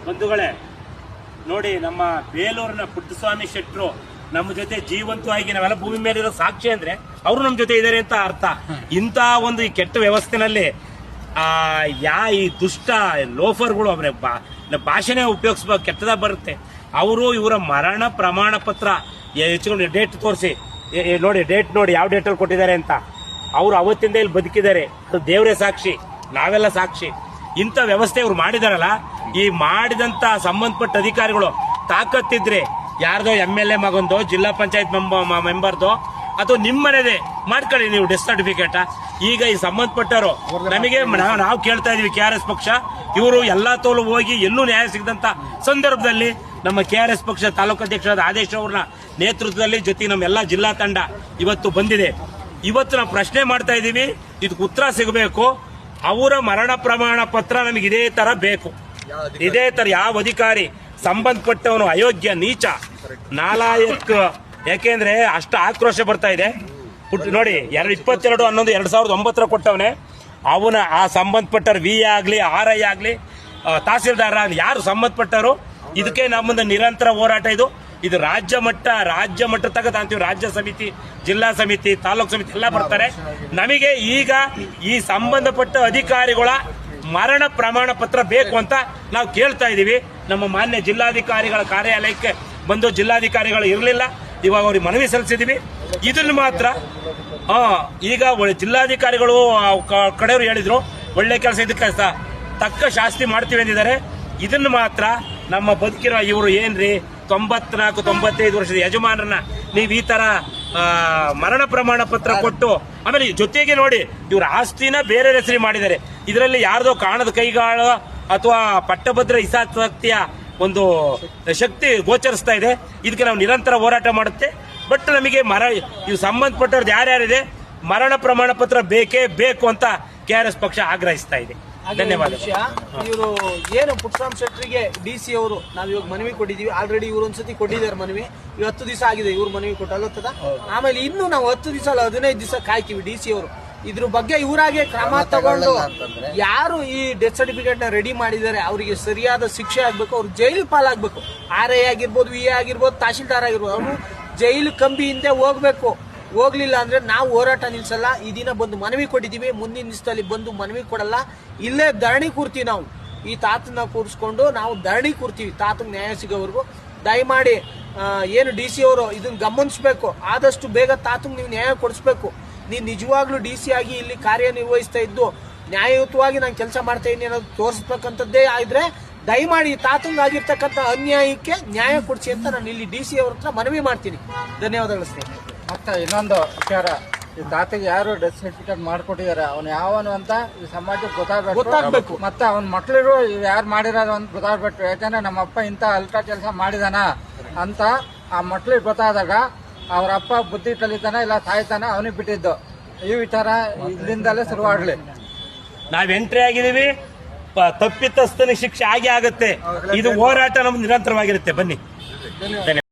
ಬಂಧುಗಳೇ, ನೋಡಿ ನಮ್ಮ ಬೇಲೂರಿನ ಪುಟ್ಟಸ್ವಾಮಿ ಶೆಟ್ರು ನಮ್ಮ ಜೊತೆ ಜೀವಂತವಾಗಿ ನಾವೆಲ್ಲ ಭೂಮಿ ಮೇಲಿರೋ ಸಾಕ್ಷಿ ಅಂದ್ರೆ ಅವರು ನಮ್ಮ ಜೊತೆ ಇದ್ದಾರೆ ಅಂತ ಅರ್ಥ. ಇಂಥ ಒಂದು ಈ ಕೆಟ್ಟ ವ್ಯವಸ್ಥೆನಲ್ಲಿ ಈ ದುಷ್ಟ ಲೋಫರ್ಗಳು ಅವರ ಭಾಷೆನೇ ಉಪಯೋಗಿಸ್ಬೇಕು, ಕೆಟ್ಟದಾಗ ಬರುತ್ತೆ. ಅವರು ಇವರ ಮರಣ ಪ್ರಮಾಣ ಪತ್ರ ಹೆಚ್ಚುಕೊಂಡು ಡೇಟ್ ತೋರಿಸಿ ನೋಡಿ, ಡೇಟ್ ನೋಡಿ ಯಾವ ಡೇಟಲ್ಲಿ ಕೊಟ್ಟಿದ್ದಾರೆ ಅಂತ. ಅವರು ಅವತ್ತಿಂದ ಇಲ್ಲಿ ಬದುಕಿದ್ದಾರೆ, ಅದು ದೇವರೇ ಸಾಕ್ಷಿ, ನಾವೆಲ್ಲ ಸಾಕ್ಷಿ. ಇಂಥ ವ್ಯವಸ್ಥೆ ಇವ್ರು ಮಾಡಿದಾರಲ್ಲ, ಈ ಮಾಡಿದಂತ ಸಂಬಂಧಪಟ್ಟ ಅಧಿಕಾರಿಗಳು ತಾಕತ್ತಿದ್ರೆ ಯಾರ್ದೋ MLA ಮಗಂದೋ ಜಿಲ್ಲಾ ಪಂಚಾಯತ್ ಮೆಂಬರ್ದೋ ಅಥವಾ ನಿಮ್ಮನೇದೇ ಮಾಡ್ಕೊಳ್ಳಿ ನೀವು ಡೆತ್ ಸರ್ಟಿಫಿಕೇಟ್. ಈಗ ಈ ಸಂಬಂಧಪಟ್ಟವರು ನಮಗೆ ನಾವು ಕೇಳ್ತಾ ಇದೀವಿ, KRS ಪಕ್ಷ ಇವರು ಎಲ್ಲಾ ತೋಲು ಹೋಗಿ ಎಲ್ಲೂ ನ್ಯಾಯ ಸಿಗದಂತ ಸಂದರ್ಭದಲ್ಲಿ ನಮ್ಮ KRS ಪಕ್ಷ ತಾಲೂಕು ಅಧ್ಯಕ್ಷರಾದ ಆದೇಶ್ ಅವ್ರನ್ನ ನೇತೃತ್ವದಲ್ಲಿ ಜೊತೆಗೆ ನಮ್ಮೆಲ್ಲಾ ಜಿಲ್ಲಾ ತಂಡ ಇವತ್ತು ಬಂದಿದೆ. ಇವತ್ತು ನಾವು ಪ್ರಶ್ನೆ ಮಾಡ್ತಾ ಇದೀವಿ, ಇದಕ್ಕೆ ಉತ್ತರ ಸಿಗಬೇಕು. ಅವರ ಮರಣ ಪ್ರಮಾಣ ಪತ್ರ ನಮಗೆ ಇದೇ ತರ ಬೇಕು. ಇದೇ ತರ ಯಾವ ಅಧಿಕಾರಿ ಸಂಬಂಧಪಟ್ಟವನು ಅಯೋಗ್ಯ, ನೀಚ, ನಾಲಾಯಕ್, ಯಾಕೆಂದ್ರೆ ಅಷ್ಟು ಆಕ್ರೋಶ ಬರ್ತಾ ಇದೆ. ನೋಡಿ 22/11/2009 ಕೊಟ್ಟವನೆ ಅವನ ಆ ಸಂಬಂಧಪಟ್ಟರು VA ಆಗ್ಲಿ RI ಆಗ್ಲಿ ತಹಸೀಲ್ದಾರ್ ಆಗ್ಲಿ ಯಾರು ಸಂಬಂಧಪಟ್ಟರು, ಇದಕ್ಕೆ ನಮ್ಮದು ನಿರಂತರ ಹೋರಾಟ. ಇದು ರಾಜ್ಯ ಮಟ್ಟ ತಗಂತೀವಿ. ರಾಜ್ಯ ಸಮಿತಿ, ಜಿಲ್ಲಾ ಸಮಿತಿ, ತಾಲೂಕು ಸಮಿತಿ ಎಲ್ಲ ಬರ್ತಾರೆ. ನಮಗೆ ಈಗ ಈ ಸಂಬಂಧಪಟ್ಟ ಅಧಿಕಾರಿಗಳ ಮರಣ ಪ್ರಮಾಣ ಪತ್ರ ಬೇಕು ಅಂತ ನಾವು ಕೇಳ್ತಾ ಇದೀವಿ. ನಮ್ಮ ಮಾನ್ಯ ಜಿಲ್ಲಾಧಿಕಾರಿಗಳ ಕಾರ್ಯಾಲಯಕ್ಕೆ ಬಂದು ಜಿಲ್ಲಾಧಿಕಾರಿಗಳು ಇರಲಿಲ್ಲ, ಇವಾಗ ಅವ್ರಿಗೆ ಮನವಿ ಸಲ್ಲಿಸಿದೀವಿ. ಇದನ್ನು ಮಾತ್ರ ಈಗ ಜಿಲ್ಲಾಧಿಕಾರಿಗಳು ಕಡೆಯವರು ಹೇಳಿದ್ರು ಒಳ್ಳೆ ಕೆಲಸ, ಇದಕ್ಕೆ ತಕ್ಕ ಶಾಸ್ತಿ ಮಾಡ್ತೀವಿ ಅಂದಿದ್ದಾರೆ. ಇದನ್ನು ಮಾತ್ರ ನಮ್ಮ ಬದುಕಿರೋ ಇವರು ಏನ್ರಿ 94-95 ವರ್ಷದ ಯಜಮಾನರನ್ನ ನೀವು ಈ ತರ ಮರಣ ಪ್ರಮಾಣ ಪತ್ರ ಕೊಟ್ಟು, ಆಮೇಲೆ ಜೊತೆಗೆ ನೋಡಿ ಇವ್ರ ಆಸ್ತಿನ ಬೇರೆ ಹೆಸರಿ ಮಾಡಿದ್ದಾರೆ. ಇದರಲ್ಲಿ ಯಾರ್ದೋ ಕಾಣದ ಕೈಗಾಳ ಅಥವಾ ಪಟ್ಟಭದ್ರ ಹಿತಾಸಕ್ತಿಯ ಒಂದು ಶಕ್ತಿ ಗೋಚರಿಸ್ತಾ ಇದೆ. ಇದಕ್ಕೆ ನಾವು ನಿರಂತರ ಹೋರಾಟ ಮಾಡುತ್ತೆ. ಬಟ್ ನಮಗೆ ಇವು ಸಂಬಂಧಪಟ್ಟವ್ರದ್ದು ಯಾರ್ಯಾರಿದೆ ಮರಣ ಪ್ರಮಾಣ ಪತ್ರ ಬೇಕೇ ಬೇಕು ಅಂತ KRS ಪಕ್ಷ ಆಗ್ರಹಿಸ್ತಾ ಇದೆ. ಧನ್ಯವಾದ. ಇವರು ಏನು ಪುಟ್ಟಸ್ವಾಮಿ ಶೆಟ್ರಿಗೆ DC ಅವರು ನಾವು ಇವಾಗ ಮನವಿ ಕೊಟ್ಟಿದೀವಿ. ಆಲ್ರೆಡಿ ಇವ್ರು ಒಂದ್ಸತಿ ಕೊಟ್ಟಿದ್ದಾರೆ ಮನವಿ. 10 ದಿವಸ ಆಗಿದೆ ಇವ್ರು ಮನವಿ ಕೊಟ್ಟಲ್ಲತ್ತದ. ಆಮೇಲೆ ಇನ್ನು ನಾವು 10 ದಿವಸ ಅಲ್ಲ 15 ದಿವಸ ಕಾಯ್ತೀವಿ. DC ಅವರು ಇದ್ರ ಬಗ್ಗೆ ಇವರಾಗೆ ಕ್ರಮ ತಗೊಂಡು ಯಾರು ಈ ಡೆತ್ ಸರ್ಟಿಫಿಕೇಟ್ ನ ರೆಡಿ ಮಾಡಿದ್ದಾರೆ ಅವರಿಗೆ ಸರಿಯಾದ ಶಿಕ್ಷೆ ಆಗ್ಬೇಕು. ಅವ್ರು ಜೈಲು ಪಾಲಾಗ್ಬೇಕು. RI ಆಗಿರ್ಬೋದು, VA ಆಗಿರ್ಬೋದು, ತಹಶೀಲ್ದಾರ್ ಆಗಿರ್ಬೋದು, ಅವರು ಜೈಲು ಕಂಬಿ ಹಿಂದೆ ಹೋಗ್ಬೇಕು. ಹೋಗ್ಲಿಲ್ಲ ಅಂದ್ರೆ ನಾವು ಹೋರಾಟ ನಿಲ್ಸಲ್ಲ. ಈ ದಿನ ಬಂದು ಮನವಿ ಕೊಟ್ಟಿದೀವಿ, ಮುಂದಿನ ದಿವಸದಲ್ಲಿ ಬಂದು ಮನವಿ ಕೊಡಲ್ಲ, ಇಲ್ಲೇ ಧರಣಿ ಕೂರ್ತೀವಿ. ನಾವು ಈ ತಾತನ ಕೂರಿಸ್ಕೊಂಡು ನಾವು ಧರಣಿ ಕೂರ್ತೀವಿ ತಾತಂಗ್ ನ್ಯಾಯ ಸಿಗೋವರೆಗೂ. ದಯಮಾಡಿ ಏನು DC ಅವರು ಇದನ್ನ ಗಮನಿಸಬೇಕು. ಆದಷ್ಟು ಬೇಗ ತಾತಂಗ್ ನೀವು ನ್ಯಾಯ ಕೊಡಿಸ್ಬೇಕು. ನೀವು ನಿಜವಾಗ್ಲೂ DC ಆಗಿ ಇಲ್ಲಿ ಕಾರ್ಯನಿರ್ವಹಿಸ್ತಾ ಇದ್ದು ನ್ಯಾಯಯುತವಾಗಿ ನಾನು ಕೆಲಸ ಮಾಡ್ತಾ ಇದ್ದೀನಿ ಅನ್ನೋದು ತೋರಿಸ್ಬೇಕಂತದ್ದೇ ಆದ್ರೆ ದಯಮಾಡಿ ತಾತಂಗ್ ಆಗಿರ್ತಕ್ಕಂಥ ಅನ್ಯಾಯಕ್ಕೆ ನ್ಯಾಯ ಕೊಡಿಸಿ ಅಂತ ನಾನು ಇಲ್ಲಿ DC ಅವ್ರ ಹತ್ರ ಮನವಿ ಮಾಡ್ತೀನಿ. ಧನ್ಯವಾದಗಳು ಸ್ನೇಹಿತರೆ. ಮತ್ತೆ ಇನ್ನೊಂದು ವಿಚಾರ, ಈ ತಾತಿಗೆ ಯಾರು ಡೆತ್ ಸರ್ಟಿಫಿಕೇಟ್ ಮಾಡ್ಕೊಟ್ಟಿದ್ದಾರೆ ಅವನು ಯಾವನು ಅಂತ ಈ ಸಮಾಜಕ್ಕೆ ಗೊತ್ತಾಗ್ಬೇಕು. ಮತ್ತೆ ಅವನ ಮಕ್ಳಿಗೂ ಯಾರು ಮಾಡಿರೋದು ಅಂತ ಗೊತ್ತಾಗ್ಬೇಕು. ಯಾಕಂದ್ರೆ ನಮ್ಮಪ್ಪ ಇಂಥ ಅಲ್ಟ ಕೆಲಸ ಮಾಡಿದಾನ ಅಂತ ಆ ಮಕ್ಳಿಗೆ ಗೊತ್ತಾದಾಗ ಅವ್ರ ಅಪ್ಪ ಬುದ್ಧಿ ಕಲಿತಾನ ಇಲ್ಲ ಸಾಯ್ತಾನ, ಅವನಿಗೆ ಬಿಟ್ಟಿದ್ದು. ಈ ವಿಚಾರ ಇಲ್ಲಿಂದಲೇ ಶುರುವಾಗ್ಲಿ. ನಾವ್ ಎಂಟ್ರಿ ಆಗಿದೀವಿ, ತಪ್ಪಿತಸ್ಥನಿಗೆ ಶಿಕ್ಷೆ ಆಗೇ ಆಗುತ್ತೆ. ಇದು ಹೋರಾಟ ನಮ್ದು ನಿರಂತರವಾಗಿರುತ್ತೆ. ಬನ್ನಿ.